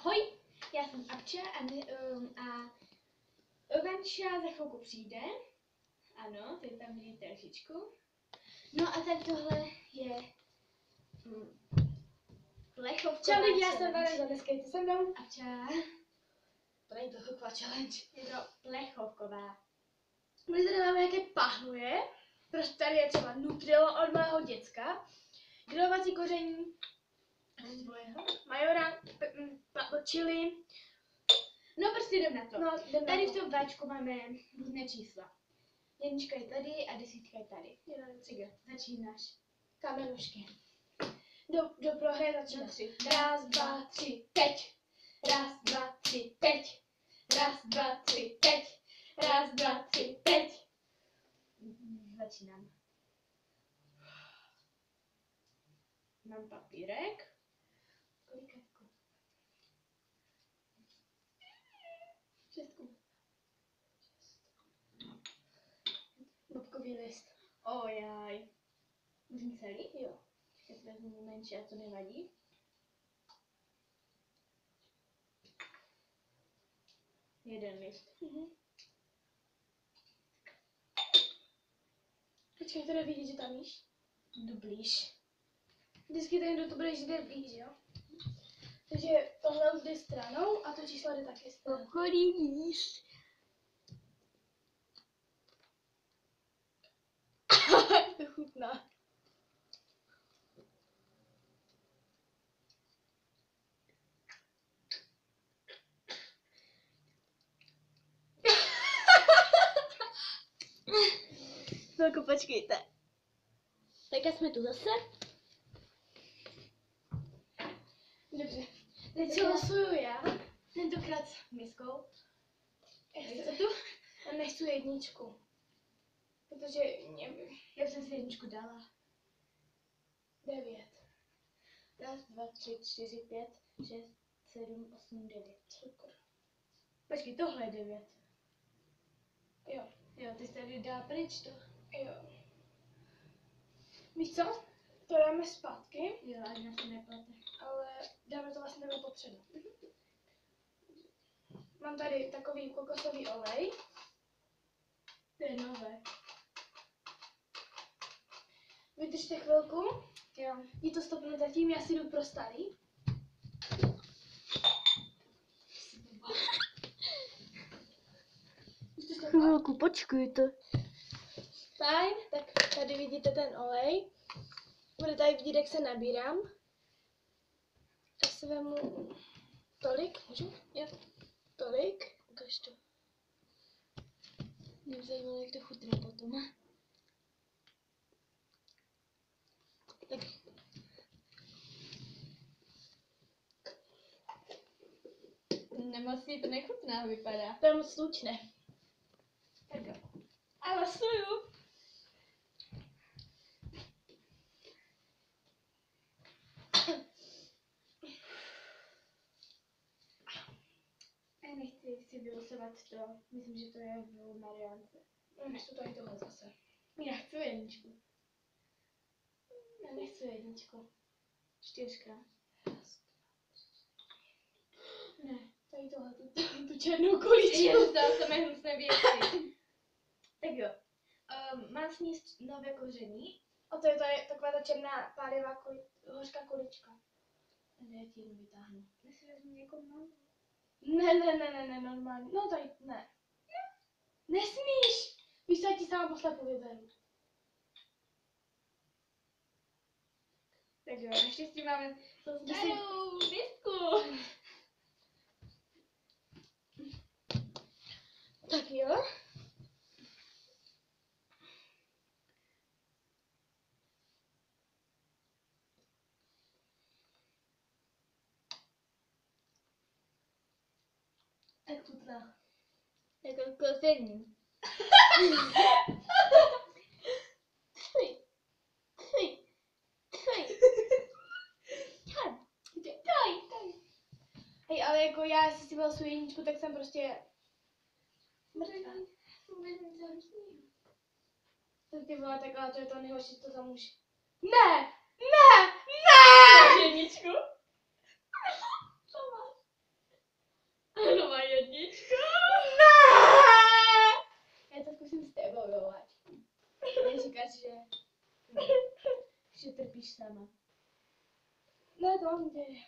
Ahoj, já jsem Abča a Ovanša za chvilku přijde. Ano, teď tam vidíte trošičku. No a tak tohle je plechovková Čau lidi, já challenge. jsem Vanessa, dneska jste se mnou. Abča. To není plechovková challenge. Je to plechovková. My tady máme nějaké pahnuje. Prostě tady je třeba Nutrillo od mého děcka. Grilovací koření. Majora, chili. No prostě jdem na to. No, jdem Tady na v tom váčku máme různé čísla. Jednička je tady a desítka je tady. to. Začínáš. Kamenušky. Do prohry začíná. 3. Raz, dva, tři, teď. Raz, dva, tři, teď. Raz, dva, tři, teď. Raz, dva, tři, teď. Začínám. Mám papírek. Kolikátku? 6. Bobkový list. Ojaj. Můžu celý? Jo. Teď vezmu menší a to nevadí. Jeden list. Počkej, teda vidíš, že tam jíš? Jdu blíž. Vždycky ten, kdo to bude, že jde blíž, jo? Takže tohle už jde stranou a to číslo jde taky stranou. Okolí blíž. To chutná. Chvilku počkejte. Tak jsme tu zase. Dobře. Teď si losuju já. Tentokrát s miskou. Já tu? A nechci jedničku. Protože nevím. Já jsem si jedničku dala. 9. Raz, dva, tři, čtyři, pět, šest, 7, 8, 9. Super. Počkej, tohle je 9. Jo. Jo, ty jsi tady dala pryč to. Jo. Víš co? To dáme zpátky, Jo, ať nás to neplete. ale dáme to vlastně takhle popředu. Mám tady takový kokosový olej. To je nové. Vydržte chvilku. Jo. Jdi to stopnu zatím, já si jdu pro starý. Už to stopla? Chvilku, počkejte. Fajn, tak tady vidíte ten olej. Bude tady vidět, jak se nabírám. Já si vemu tolik, můžu? Jo. Tolik. Ukaž to. Mě zajímalo, jak to chutná potom. Tak. Nemoc mi to nechutná vypadá. To je moc slučné. Tak jo. A losuju. Já nechci si vylosovat to. Myslím, že to je v Mariánce. Nechci tady tohle zase. Já chci jedničku. Já nechci jedničku. 4. Ne, tady tohle, tu černou kuličku. To samé hnusné věci. Tak jo. Mám sníst nové koření. A to je taková ta černá pálivá hořká kulička. Já ti jednu vytáhnu. Já si vezmu někoho malou. Ne, normálně. No tady, ne. Nesmíš! Víš, co já ti sama poslepu vyberu. Tak jo, naštěstí máme starou misku. Tak jo. Tak chutná. Jako koření. Hej, ale jako já, jestli si byl svou jedničku, tak jsem prostě mrtvá. Tak ty vole, tak ale to je to nejhorší, co tam už. Ne! Jedničku. Co máš? sama. Ne, to mám děje.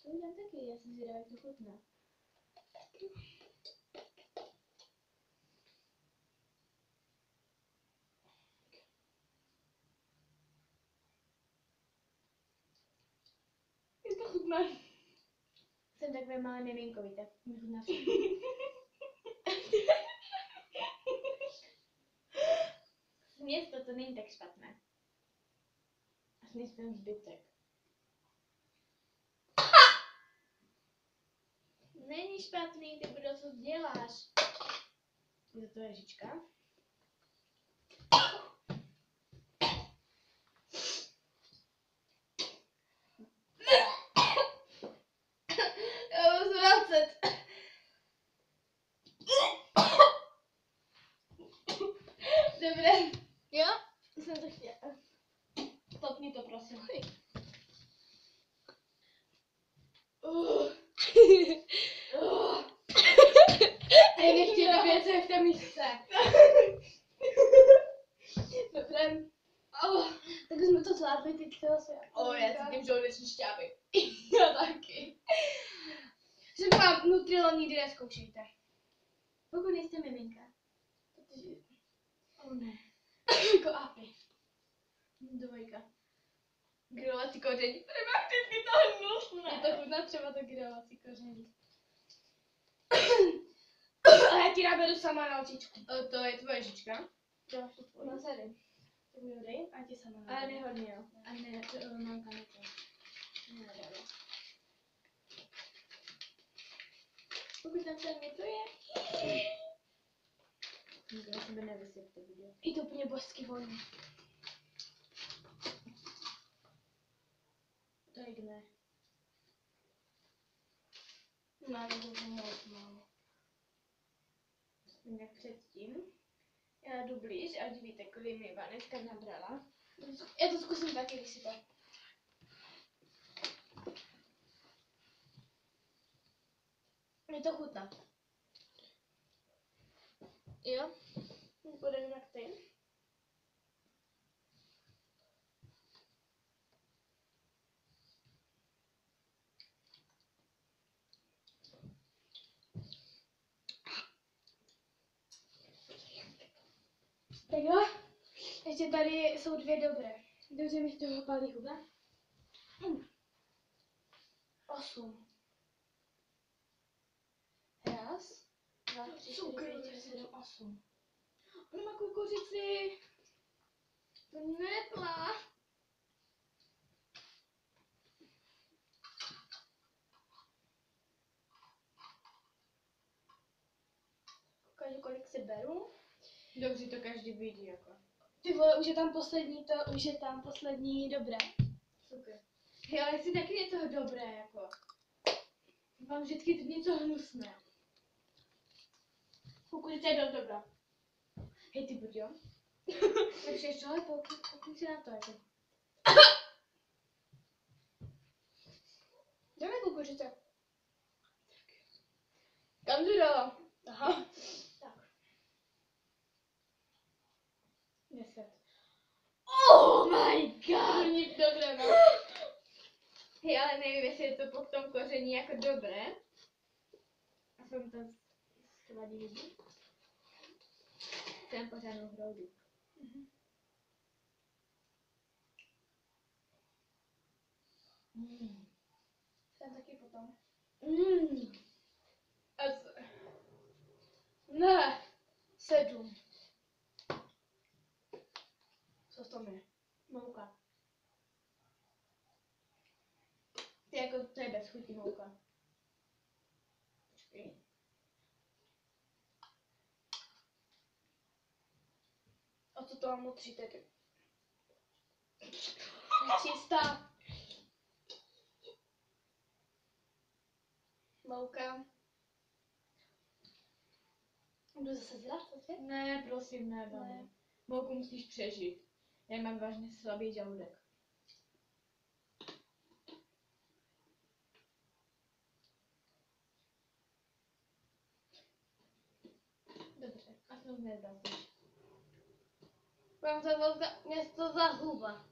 To udělám taky, já jsem zvědavá, jak to chutná. Jak to chutná? Jsem takové malé miminko, víte, mi chutná všechno. Směs to není tak špatné. A směs ten zbytek. Není špatný, ty Budo, co děláš? Je to ježička. Já budu zvracet. Dobré. Jo? Jsem to chtěla. Stopni to, prosím. Ej, nechtěl době, co je v té misce. Dobré. Tak jsme to zvládli, teď to se... Já cítím žaludeční šťávy. Já taky. Řekl vám, Nutrilo nikdy nezkoušejte. Pokud nejste miminka. Protože... Ne. jako apy. Dvojka. Grilovací koření. To nemá vždycky to hnusné. Je to chutná třeba to grilovací koření. A já ti naberu sama na očičku. To je tvoje žička. Děláš to tvoje. No tady. Tak mi ho dej a já ti sama naberu. Ale nehodně, jo. A ne, mamka na to. Nedala. Pokud tam ten něco je. Nikdo na sebe nevysypte, video. Je to úplně božsky voní. Tak ne. Máme to moc málo. Jak předtím. Já jdu blíž, ať víte, kolik mi Vaneska nabrala. Já to zkusím taky vysypat. Je to chutná. Jo? Bude jinak ty. Tak jo, ještě tady jsou dvě dobré. Dobře mi z toho pálí huba. 8. Raz, 2, 3, 4, 5, 6, 7, 8. On má kukuřici. To neplá. Ukážu, kolik si beru. Dobře, to každý vidí, jako. Ty vole, už je tam poslední už je tam poslední dobré. Super. Hej, ale jsi taky něco dobré, jako. Mám vždycky něco hnusné. Kukuřice je dost dobrá. Hej, ty buď, jo? Takže ještě, ale koukni si na to, jako. Dáme kukuřice. Kam jsi dala? Aha. Tak. 10. Oh my god! Není dobré, no. Hej, ale nevím, jestli je to po tom koření jako dobré. A jsem to svadí lidi. Jsem pořádnou hroudu. Jsem taky potom. Ne. 7. Co to je? Mouka. Ty jako, to je bez chuti mouka. Počkej. A co to mám o 3 tedy? Čistá. Mouka. Jdu zase zrát, Ne, prosím, ne, Ne. ne. Mouku musíš přežít. Já mám vážně slabý žaludek. Dobře, a to nezasíš. Mám to mě to zahuba.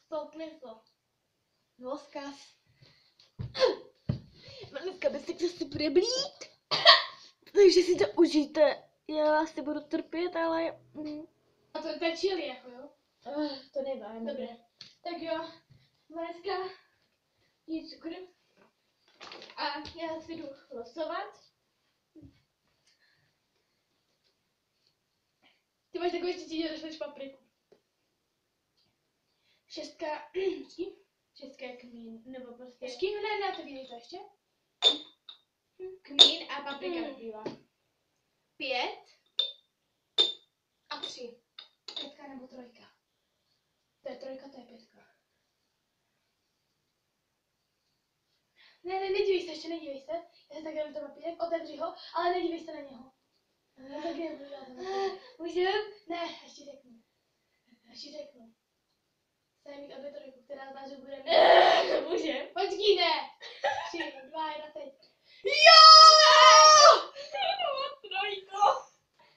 Stolkni to. Voskaz. No dneska bez tak zase bude blít. Takže si to užijte. Já vás si budu trpět, ale... A to je chili, jako jo? To nevím. Dobré. Tak jo, dneska jí cukr. A já si jdu losovat. Ty máš takový štěstí, že dostaneš papriku. 6. kmín, nebo prostě... S kým ne, to vidíte ještě? Kmín a paprika zbývá. 5 A 3. 5 nebo 3. To je 3, to je 5. Ne, nedívej se, ještě nedívej se. Já si tak dám ten papírek, otevři ho, ale nedívej se na něho. Já taky nebudu dát ten papírek. Můžem? Ne, ještě řeknu. Chceme mít obě trojku, která z nás bude mít. Můžem? Počkej, ne. 3, 2, 1, teď. Jo!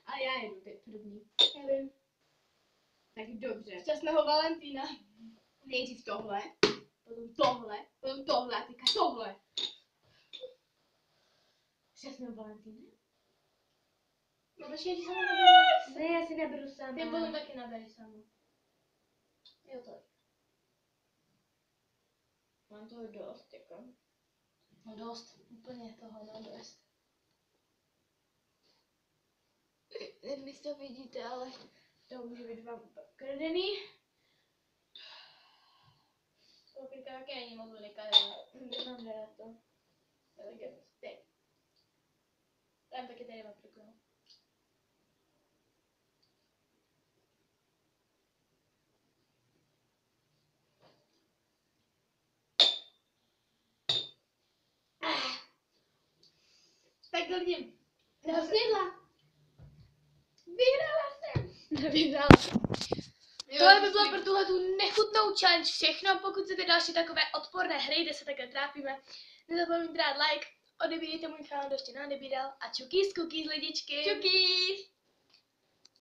A já jedu teď první. Nevím. Tak dobře. Šťastného Valentína. Nejdřív tohle, potom tohle a teďka tohle. Šťastného Valentína? No počkej, ti sama neberu. Ne, já si neberu sama. Ty potom taky nabery samu. Jo, to. Mám toho dost, jako. No dost. Úplně toho, no dost. Nevím, jestli to vidíte, ale to může být vám kradený. Paprika taky není moc veliká, Mám rád to. tak je teď. Dám taky tady papriku, no. Tak hledím. Snědla. Vyhrala jsem. Nevyhrala. Jo, Tohle by bylo pro tuhle tu nechutnou challenge všechno. Pokud chcete další takové odporné hry, kde se takhle trápíme, nezapomeňte dát like, odebírejte můj kanál, kdo ještě neodebíral a čukýs, cookies, lidičky. Čukýs.